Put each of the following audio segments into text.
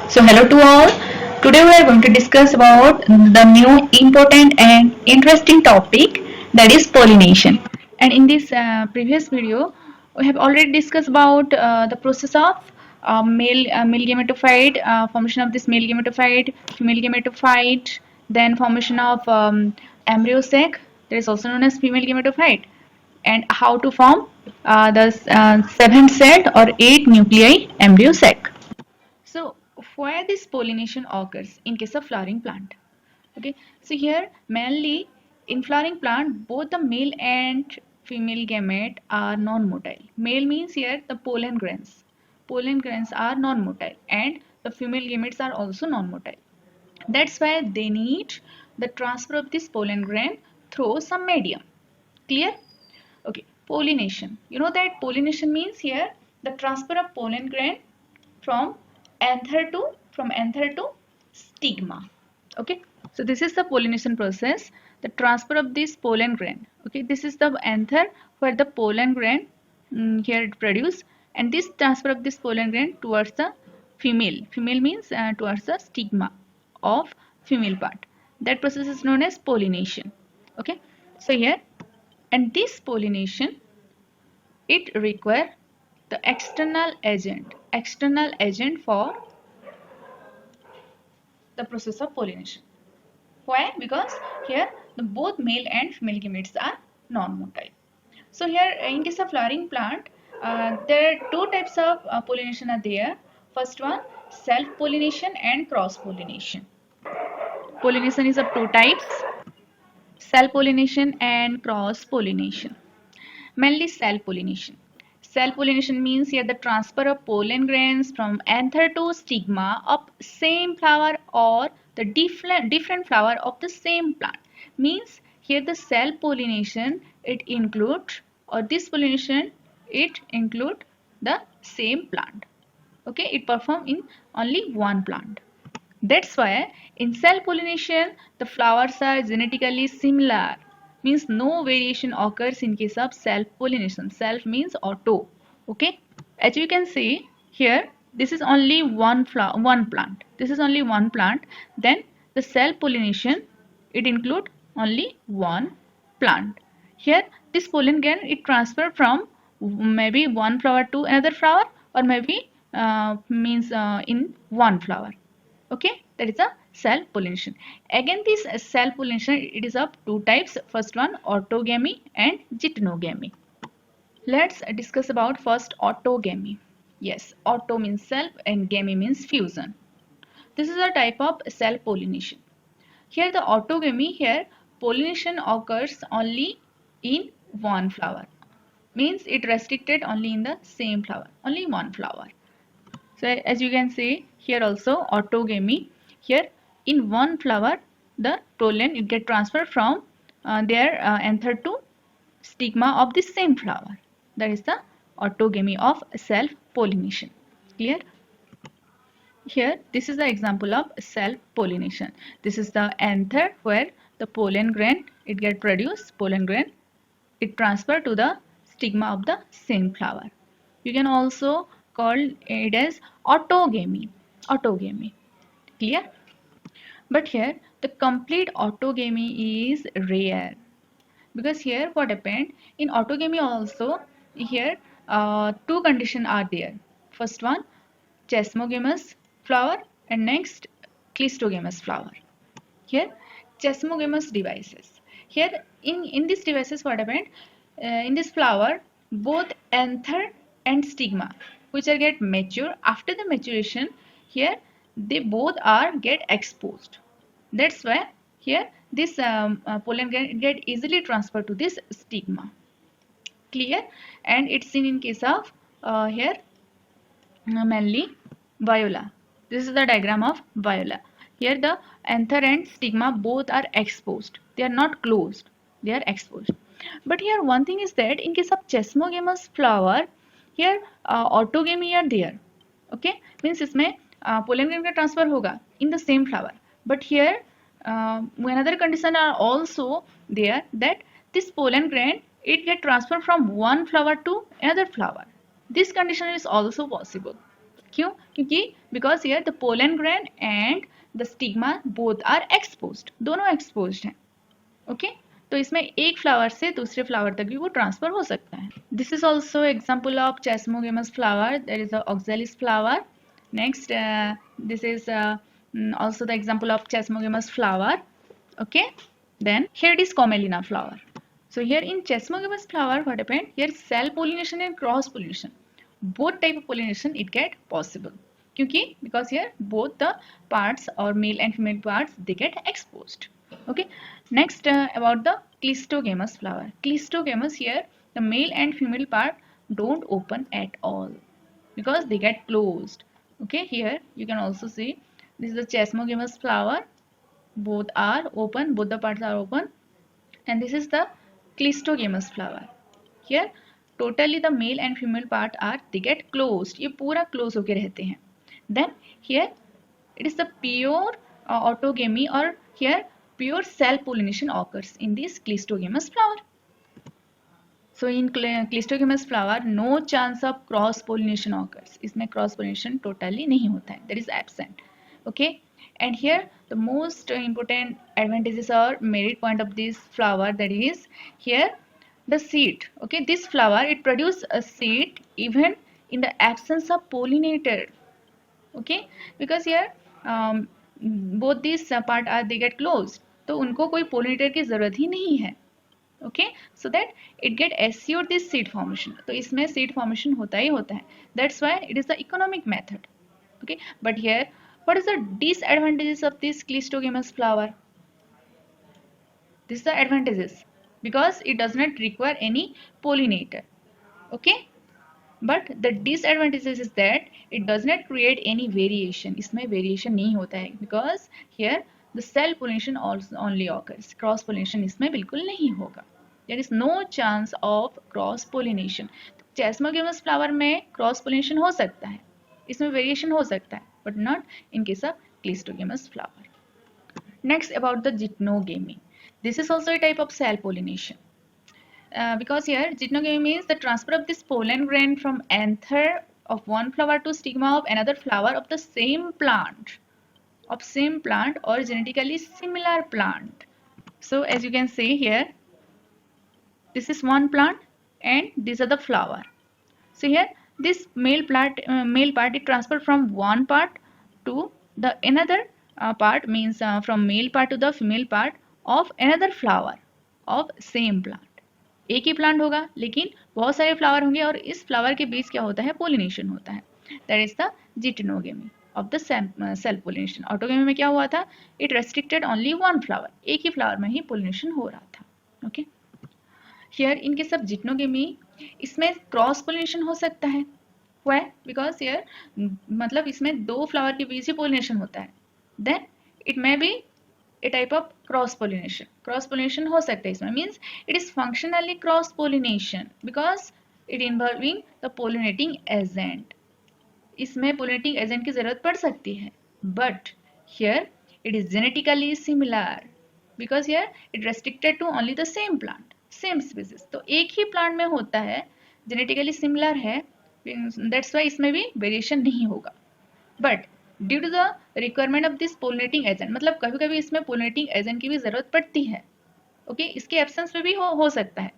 So hello to all. Today we are going to discuss about the new important and interesting topic, that is pollination. And in this previous video, we have already discussed about the process of male gametophyte, formation of this male gametophyte, female gametophyte, then formation of embryo sac, that is also known as female gametophyte, and how to form the 7 celled or 8 nuclei embryo sac. So why this pollination occurs in case of flowering plant? Okay, so here mainly in flowering plant both the male and female gamete are non-motile. Male means here the pollen grains. Pollen grains are non-motile and the female gametes are also non-motile. That's why they need the transfer of this pollen grain through some medium. Clear? Okay, pollination. You know that pollination means here the transfer of pollen grain from anther to stigma. Okay, so this is the pollination process, the transfer of this pollen grain. Okay, this is the anther where the pollen grain here it produced, and this transfer of this pollen grain towards the female means towards the stigma of female part. That process is known as pollination. Okay, so here, and this pollination, it require the external agent for the process of pollination. Why? Because here the both male and female gametes are non-motile. So here in case of flowering plant, there are two types of pollination are there. First one, self-pollination and cross-pollination. Pollination is of two types, self-pollination and cross-pollination. Mainly self-pollination. Self-pollination means here the transfer of pollen grains from anther to stigma of same flower or the different flower of the same plant. Means here the self-pollination it include, or this pollination it include the same plant. Okay, it perform in only one plant. That's why in cell pollination the flowers are genetically similar. Means no variation occurs in case of self pollination. Self means auto. Okay. As you can see here, this is only one flower, one plant. This is only one plant. Then the self pollination it include only one plant. Here this pollen grain it transfer from maybe one flower to another flower, or maybe means in one flower. Okay, that is a self pollination. Again this self pollination it is of two types. First one, autogamy and geitonogamy. Let's discuss about first autogamy. Yes, auto means self and gamy means fusion. This is a type of self pollination. Here the autogamy, here pollination occurs only in one flower, means it restricted only in the same flower, only one flower. So as you can see here also autogamy, here in one flower the pollen it get transferred from their anther to stigma of the same flower. That is the autogamy of self pollination. Clear? Here this is the example of self pollination. This is the anther where the pollen grain it get produced, pollen grain it transfer to the stigma of the same flower. You can also call it as autogamy. Autogamy. Clear? But here the complete autogamy is rare, because here what happened in autogamy also, here two conditions are there. First one, chesmogamous flower, and next clistogamous flower. Here chesmogamous devices. Here in these devices what happened, in this flower both anther and stigma which are get mature, after the maturation here they both are get exposed. That's why here this pollen get easily transferred to this stigma. Clear? And it's seen in case of here mainly viola. This is the diagram of viola. Here the anther and stigma both are exposed. They are not closed. They are exposed. But here one thing is that in case of chesmogamous flower, here autogamy are there. Okay, means इसमें pollen grain का transfer होगा in the same flower. But here another condition are also there, that this pollen grain it get transferred from one flower to another flower. This condition is also possible. क्यों? क्योंकि because here the pollen grain and the stigma both are exposed, दोनों exposed हैं. Okay, तो इसमें एक flower से दूसरे flower तक भी वो ट्रांसफर हो सकता है. This is also example of chasmogamous flower. There is a Oxalis flower. Next, this is also the example of chesmogamous flower. Okay, then here it is Commelina flower. So here in chesmogamous flower, what happened? Here cell pollination and cross pollination, both type of pollination it get possible. क्योंकि because here both the parts or male and female parts they get exposed. Okay, next about the Clistogamous flower. Clistogamous, here the male and female part don't open at all because they get closed. Okay, here you can also see this is the Chesmogamous flower. Both are open, both the parts are open, and this is the Clistogamous flower. Here totally the male and female part are they get closed. ये पूरा close होके रहते हैं. Then here it is the pure autogamy, or here pure cell pollination occurs in this Clistogamous flower. So in Clistogamous flower no chance of cross pollination occurs. इसमें cross pollination totally नहीं होता है, that is absent. Okay, and here the most important advantages or merit point of this flower, that is here the seed. Okay, this flower it produces a seed even in the absence of pollinator. Okay, because here both these part are they get closed, तो उनको कोई pollinator की जरूरत ही नहीं है. Okay, so that it get assured this seed formation. तो इसमें seed formation होता ही होता है. That's why it is the economic method. Okay, but here what is the disadvantages of this Clistogamous flower? This is the advantages because it does not require any pollinator. Okay, but the disadvantages is that it does not create any variation. इसमें variation नहीं होता है because here the cell pollination also only occurs. Cross pollination इसमें बिल्कुल नहीं होगा. There is no chance of cross pollination. Chesmogamous flower में cross pollination हो सकता है, इसमें variation हो सकता है, but not in case of Clistogamous flower. Next about the geitonogamy. This is also a type of cell pollination. Because here geitonogamy means the transfer of this pollen grain from anther of one flower to stigma of another flower of the same plant, or genetically similar plant. So as you can see here, this is one plant and these are the flower. So here this male part it transferred from one part to the another part, means from male part to the female part of another flower of same plant. एक ही plant होगा लेकिन बहुत सारे flower होंगे और इस flower के बीच क्या होता है, पोलिनेशन होता है. That is the geitonogamy of the self pollination. Autogamy में क्या हुआ था, it restricted only one flower, एक ही फ्लावर में ही पोलिनेशन हो रहा था. Okay, here in case of geitonogamy इसमें क्रॉस पोलिनेशन हो सकता है. व्हाई? बिकॉज हियर मतलब इसमें दो फ्लावर के बीच ही पोलिनेशन होता है. Then it may be a type of cross pollination. Cross pollination हो सकता है इसमें, means it is functionally cross pollination because it involving the pollinating agent. इसमें pollinating agent की जरूरत पड़ सकती है, but here it is genetically similar because here it restricted to only the same plant, same species. तो एक ही plant में होता है, genetically similar है, that's why इसमें भी variation नहीं होगा. But due to the requirement of this pollinating agent, मतलब कभी कभी इसमें पोलिनेटिंग एजेंट की भी जरूरत पड़ती है. ओके, इसके एब्सेंस में भी हो सकता है,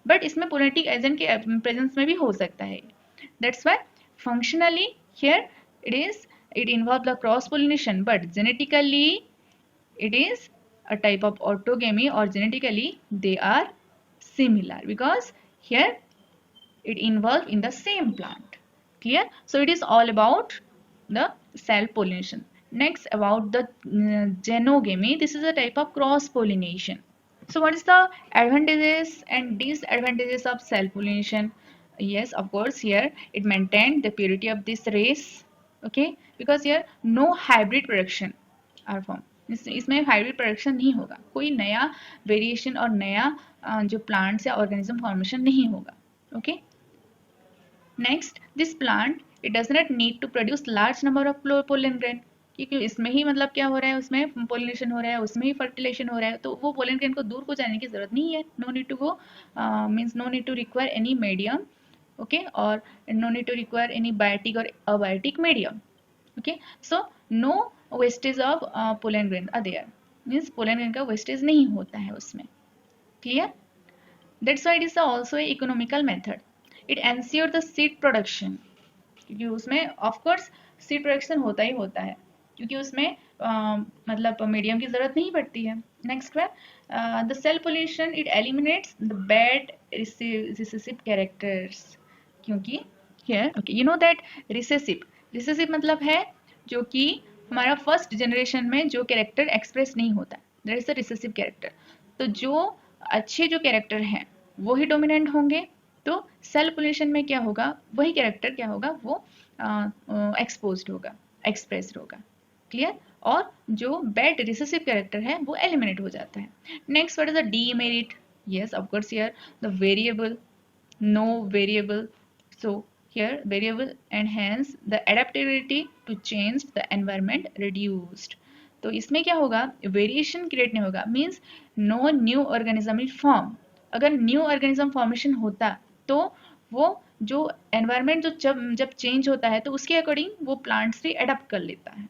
बट इसमें पोलिनेटिंग एजेंट के प्रेजेंस में भी हो सकता है. That's why functionally here it involve the cross pollination, but genetically it is a type of autogamy, or genetically they are similar because here it involved in the same plant. Clear? So it is all about the cell pollination. Next about the genogamy. This is a type of cross pollination. So what is the advantages and disadvantages of cell pollination? Yes, of course, here it maintained the purity of this race. Okay, because here no hybrid production are formed. इसमें hybrid production नहीं होगा, कोई नया variation और नया जो plants या organism formation नहीं होगा. Okay, next this plant it does not need to produce large number of pollen grain, क्योंकि इसमें ही मतलब क्या हो रहा है, उसमें पोलिनेशन हो रहा है, उसमें ही फर्टिलाइजेशन हो रहा है, तो वो पोलन ग्रेन को दूर को जाने की जरूरत नहीं है. No need to go, means no need to require any medium okay, or no need to require any biotic or abiotic medium. Okay, so no wastage of pollen grain are there, means pollen grain का wastage नहीं होता है उसमें. Clear? That's why it is also a economical method. It ensures the seed production, क्योंकि उसमें of course seed production होता ही होता है, क्योंकि उसमें मतलब मीडियम की जरूरत नहीं पड़ती है. नेक्स्ट है the self pollination, it eliminates the bad recessive characters. क्योंकि here okay you know that recessive मतलब है जो कि हमारा फर्स्ट जनरेशन में जो कैरेक्टर एक्सप्रेस नहीं होता, that is the recessive character. तो जो अच्छे जो कैरेक्टर हैं वो ही डोमिनेंट होंगे, तो सेल पोल्यूशन में क्या होगा, वही कैरेक्टर क्या होगा, वो एक्सपोज्ड होगा, एक्सप्रेस्ड होगा. क्लियर? और जो बैड रिसेसिव कैरेक्टर है वो एलिमिनेट हो जाता है. Next what is the demerit? Yes of course here the variable, no variable, so here variable and hence the adaptability to change the environment reduced. तो इसमें क्या होगा, वेरिएशन क्रिएट नहीं होगा, means no new organism will form. अगर new organism formation होता तो वो जो एनवायरनमेंट जो जब चेंज होता है तो उसके अकॉर्डिंग वो प्लांट्स भी अडेप्ट कर लेता है,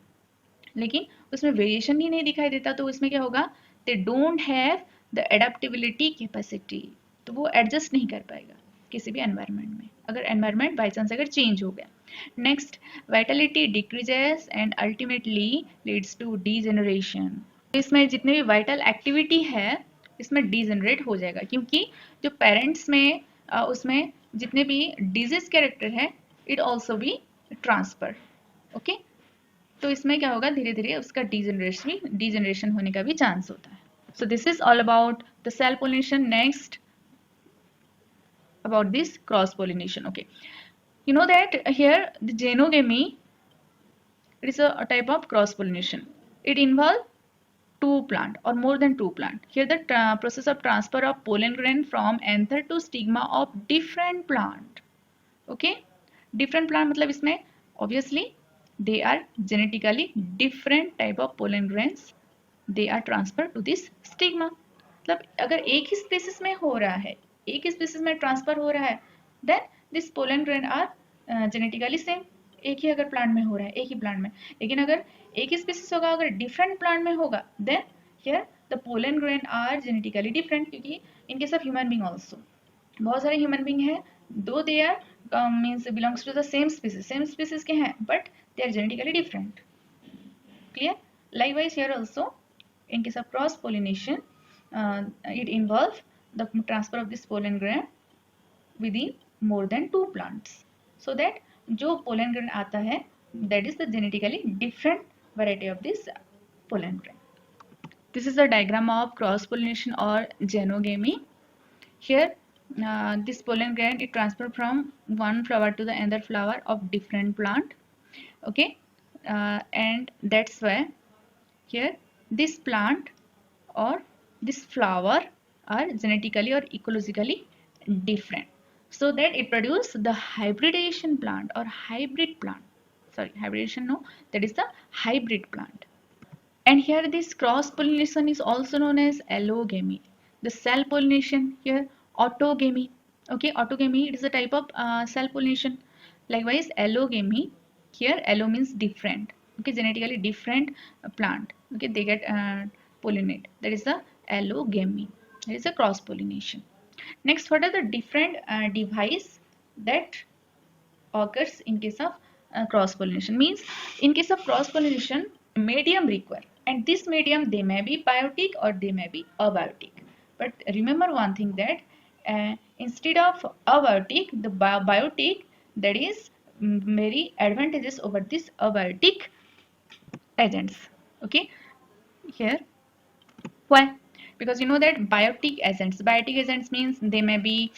लेकिन उसमें वेरिएशन ही नहीं दिखाई देता, तो उसमें क्या होगा, they don't have the adaptability capacity, तो वो एडजस्ट नहीं कर पाएगा किसी भी एनवायरनमेंट में, अगर एनवायरनमेंट बाई चांस अगर चेंज हो गया. Next vitality decreases and ultimately leads to degeneration. इसमें जितने भी वाइटल एक्टिविटी है इसमें डीजेनरेट हो जाएगा, क्योंकि जो पेरेंट्स में उसमें जितने भी डिजीज कैरेक्टर है it also be transfer. Okay, तो इसमें क्या होगा, धीरे धीरे उसका डीजेनरेशन होने का भी चांस होता है. So this is all about the self pollination. Next about this cross pollination. Okay, you know that here the genogamy, it is a type of cross pollination. It involves two plant or more than two plant. Here the process of transfer of pollen grain from anther to stigma of different plant. Okay, different plant मतलब इसमें obviously they are genetically different type of pollen grains, they are transferred to this stigma. मतलब अगर एक ही species में हो रहा है, एक ही स्पीसीज में ट्रांसफर हो रहा है, then this pollen grain are genetically same. एक ही अगर प्लांट में हो रहा है, एक ही प्लांट में, लेकिन अगर एक ही स्पीसीज होगा, अगर डिफरेंट प्लांट में होगा, then here the pollen grain are genetically different. क्योंकि in case of human being also, बहुत सारे ह्यूमन बीइंग हैं, though they are means belongs to the same species के हैं, but they are genetically different. Clear? Likewise here also in case of cross pollination, it involves the transfer of this pollen grain within more than two plants, so that जो pollen grain आता है that is the genetically different variety of this pollen grain. This is the diagram of cross pollination or genogamy. Here this pollen grain it transfer from one flower to the another flower of different plant. Okay, and that's why here this plant or this flower are genetically or ecologically different, so that it produce the hybridization plant or hybrid plant. Sorry, hybridization no, that is the hybrid plant. And here this cross pollination is also known as allogamy. The cell pollination here autogamy. Okay, autogamy it is a type of cell pollination. Likewise allogamy, here allo means different. Okay, genetically different plant. Okay, they get pollinate, that is the allogamy, that is a cross pollination. Next, what are the different device that occurs in case of cross pollination? Means in case of cross pollination medium require, and this medium they may be biotic or they may be abiotic. But remember one thing, that instead of abiotic, the biotic, that is very advantageous over this abiotic agents. Okay, here why? Because you know that biotic agents means they may be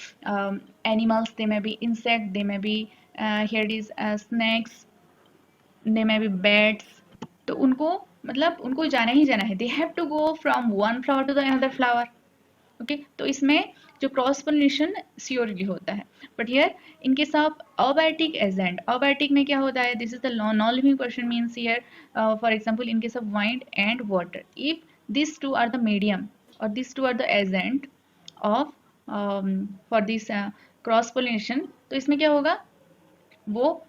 animals, they may be insect, they may be here it is snakes, they may be bats. तो उनको मतलब उनको जाना ही जाना है, they have to go from one flower to the another flower. ओके, तो इसमें जो क्रॉस पोलिनेशन श्योरली होता है. But here in case of abiotic agent, abiotic में क्या होता है, this is the non living person means here for example in case of wind and water, if this two are the medium or these two are the agent of for this cross pollination, तो इसमें क्या होगा, वो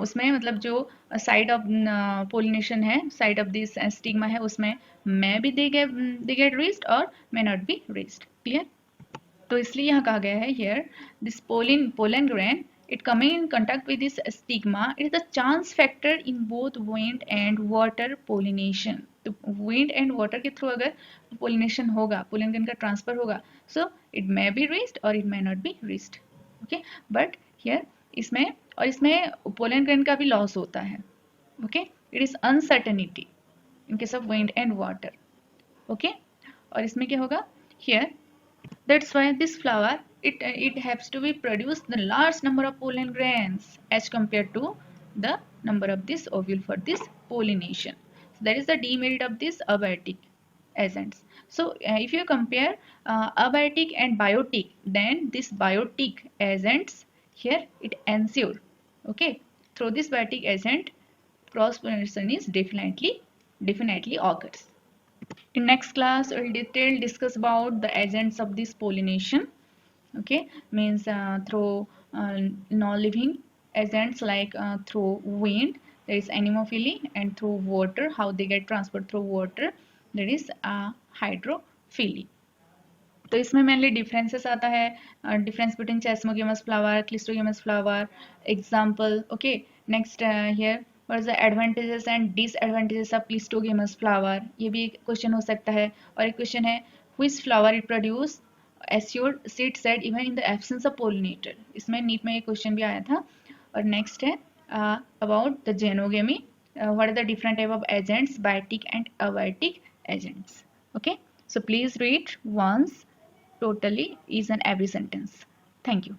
उसमें मतलब जो side of pollination है, side of this stigma है, उसमें may be they get reached और may not be reached. Clear? तो इसलिए यहाँ कहा गया है here this pollen grain it coming in contact with this stigma, it is the chance factor in both wind and water pollination. तो wind and water के through अगर pollination होगा, pollen grain का transfer होगा, so it may be reached or it may not be reached. Okay, but here इसमें और इसमें pollen grain का भी loss होता है. Okay, it is uncertainty in case of wind and water. Okay, और इसमें क्या होगा here, that's why this flower it has to be produced the large number of pollen grains as compared to the number of this ovule for this pollination. So that is the demerit of this abiotic agents. So if you compare abiotic and biotic, then this biotic agents here it ensure, okay, through this biotic agent cross pollination is definitely occurs. In next class, we'll detail discuss about the agents of this pollination. Okay, means through non-living agents like through wind, there is anemophily, and through water, how they get transferred through water, there is hydrophily. तो इसमें mainly differences आता है, difference between chasmogamous flower, cleistogamous flower, example. Okay, next here what is the advantages and disadvantages of cleistogamous flower, ये भी एक question हो सकता है. और एक क्वेश्चन है which flower it produce assured seed set even in the absence of pollinator. इसमें नीट में एक क्वेश्चन भी आया था. और नेक्स्ट है about the genogamy, what are the different type of agents, biotic and abiotic agents. Okay, so please read once totally each and every sentence. Thank you.